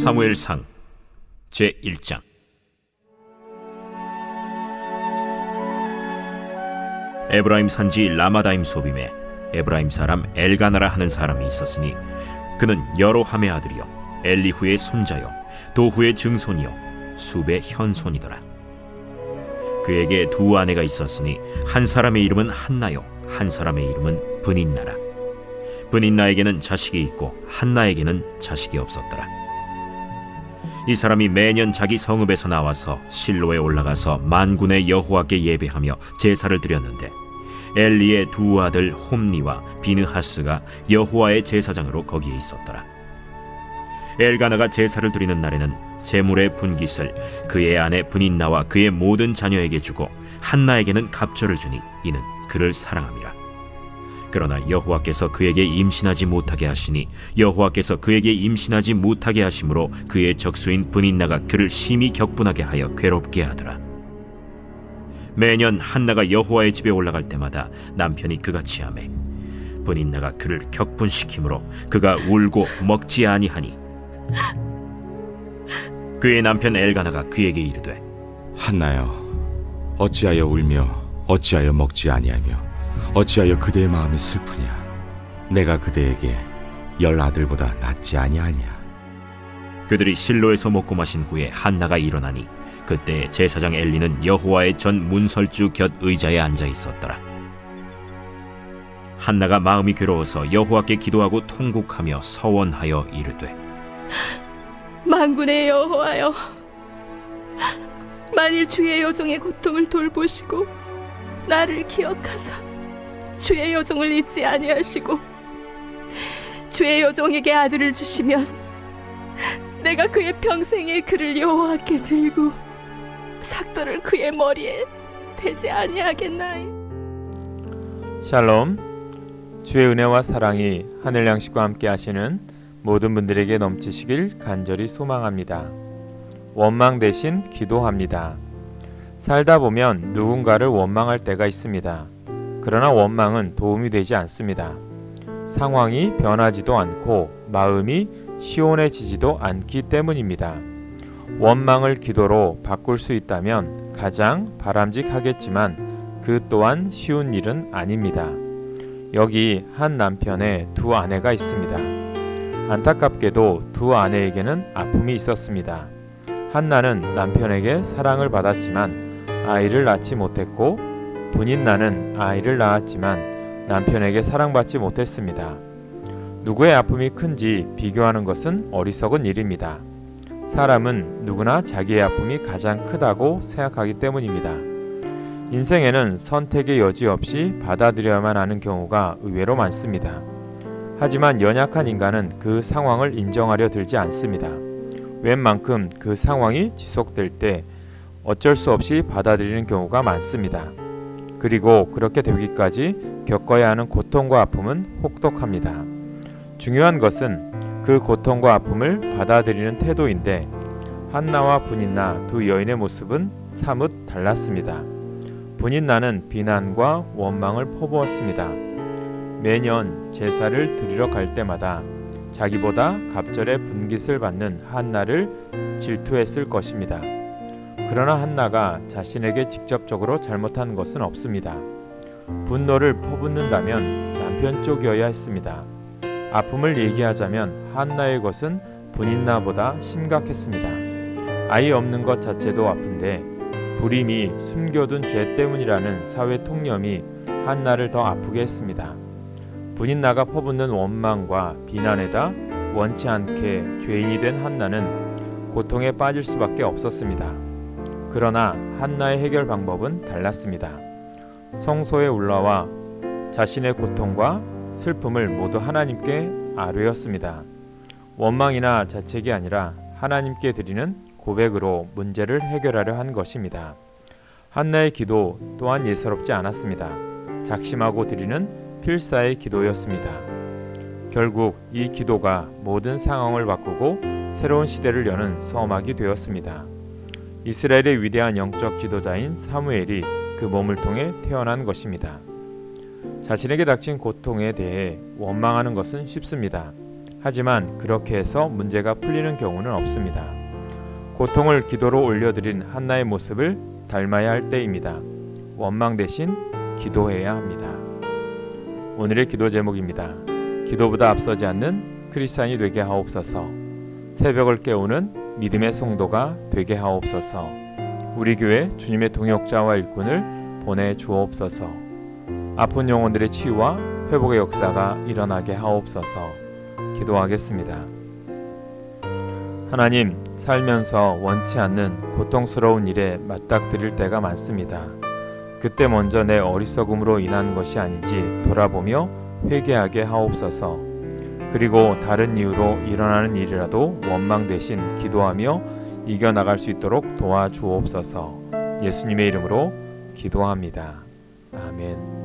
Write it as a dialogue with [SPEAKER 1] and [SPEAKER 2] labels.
[SPEAKER 1] 사무엘상 제1장. 에브라임 산지 라마다임 소빔에 에브라임 사람 엘가나라 하는 사람이 있었으니 그는 여로함의 아들이요 엘리후의 손자요 도후의 증손이요 숲의 현손이더라. 그에게 두 아내가 있었으니 한 사람의 이름은 한나요 한 사람의 이름은 브닌나라. 브닌나에게는 자식이 있고 한나에게는 자식이 없었더라. 이 사람이 매년 자기 성읍에서 나와서 실로에 올라가서 만군의 여호와께 예배하며 제사를 드렸는데 엘리의 두 아들 홈니와 비느하스가 여호와의 제사장으로 거기에 있었더라. 엘가나가 제사를 드리는 날에는 제물의 분깃을 그의 아내 브닌나와 그의 모든 자녀에게 주고 한나에게는 갑절을 주니 이는 그를 사랑함이라. 그러나 여호와께서 그에게 임신하지 못하게 하시니 여호와께서 그에게 임신하지 못하게 하심으로 그의 적수인 브닌나가 그를 심히 격분하게 하여 괴롭게 하더라. 매년 한나가 여호와의 집에 올라갈 때마다 남편이 그같이 하매 브닌나가 그를 격분시키므로 그가 울고 먹지 아니하니 그의 남편 엘가나가 그에게 이르되
[SPEAKER 2] 한나여, 어찌하여 울며 어찌하여 먹지 아니하며 어찌하여 그대의 마음이 슬프냐? 내가 그대에게 10 아들보다 낫지 아니하냐?
[SPEAKER 1] 그들이 실로에서 먹고 마신 후에 한나가 일어나니 그때 제사장 엘리는 여호와의 전 문설주 곁 의자에 앉아 있었더라. 한나가 마음이 괴로워서 여호와께 기도하고 통곡하며 서원하여 이르되
[SPEAKER 3] 만군의 여호와여, 만일 주의 여종의 고통을 돌보시고 나를 기억하사 주의 여종을 잊지 아니하시고 주의 여종에게 아들을 주시면 내가 그의 평생에 그를 여호와께 들고 삭도를 그의 머리에 대지 아니하겠나이.
[SPEAKER 4] 샬롬. 주의 은혜와 사랑이 하늘 양식과 함께 하시는 모든 분들에게 넘치시길 간절히 소망합니다. 원망 대신 기도합니다. 살다 보면 누군가를 원망할 때가 있습니다. 그러나 원망은 도움이 되지 않습니다. 상황이 변하지도 않고 마음이 시원해지지도 않기 때문입니다. 원망을 기도로 바꿀 수 있다면 가장 바람직하겠지만 그 또한 쉬운 일은 아닙니다. 여기 한 남편의 두 아내가 있습니다. 안타깝게도 두 아내에게는 아픔이 있었습니다. 한나는 남편에게 사랑을 받았지만 아이를 낳지 못했고 브닌나는 아이를 낳았지만 남편에게 사랑받지 못했습니다. 누구의 아픔이 큰지 비교하는 것은 어리석은 일입니다. 사람은 누구나 자기의 아픔이 가장 크다고 생각하기 때문입니다. 인생에는 선택의 여지 없이 받아들여야만 하는 경우가 의외로 많습니다. 하지만 연약한 인간은 그 상황을 인정하려 들지 않습니다. 웬만큼 그 상황이 지속될 때 어쩔 수 없이 받아들이는 경우가 많습니다. 그리고 그렇게 되기까지 겪어야 하는 고통과 아픔은 혹독합니다. 중요한 것은 그 고통과 아픔을 받아들이는 태도인데 한나와 브닌나 두 여인의 모습은 사뭇 달랐습니다. 브닌나는 비난과 원망을 퍼부었습니다. 매년 제사를 드리러 갈 때마다 자기보다 갑절의 분깃을 받는 한나를 질투했을 것입니다. 그러나 한나가 자신에게 직접적으로 잘못한 것은 없습니다. 분노를 퍼붓는다면 남편 쪽이어야 했습니다. 아픔을 얘기하자면 한나의 것은 브닌나보다 심각했습니다. 아이 없는 것 자체도 아픈데 불임이 숨겨둔 죄 때문이라는 사회 통념이 한나를 더 아프게 했습니다. 브닌나가 퍼붓는 원망과 비난에다 원치 않게 죄인이 된 한나는 고통에 빠질 수밖에 없었습니다. 그러나 한나의 해결 방법은 달랐습니다. 성소에 올라와 자신의 고통과 슬픔을 모두 하나님께 아뢰었습니다. 원망이나 자책이 아니라 하나님께 드리는 고백으로 문제를 해결하려 한 것입니다. 한나의 기도 또한 예사롭지 않았습니다. 작심하고 드리는 필사의 기도였습니다. 결국 이 기도가 모든 상황을 바꾸고 새로운 시대를 여는 서막이 되었습니다. 이스라엘의 위대한 영적 지도자인 사무엘이 그 몸을 통해 태어난 것입니다. 자신에게 닥친 고통에 대해 원망하는 것은 쉽습니다. 하지만 그렇게 해서 문제가 풀리는 경우는 없습니다. 고통을 기도로 올려드린 한나의 모습을 닮아야 할 때입니다. 원망 대신 기도해야 합니다. 오늘의 기도 제목입니다. 기도보다 앞서지 않는 크리스찬이 되게 하옵소서. 새벽을 깨우는 믿음의 성도가 되게 하옵소서. 우리 교회 주님의 동역자와 일꾼을 보내주옵소서. 아픈 영혼들의 치유와 회복의 역사가 일어나게 하옵소서. 기도하겠습니다. 하나님, 살면서 원치 않는 고통스러운 일에 맞닥뜨릴 때가 많습니다. 그때 먼저 내 어리석음으로 인한 것이 아닌지 돌아보며 회개하게 하옵소서. 그리고 다른 이유로 일어나는 일이라도 원망 대신 기도하며 이겨나갈 수 있도록 도와주옵소서. 예수님의 이름으로 기도합니다. 아멘.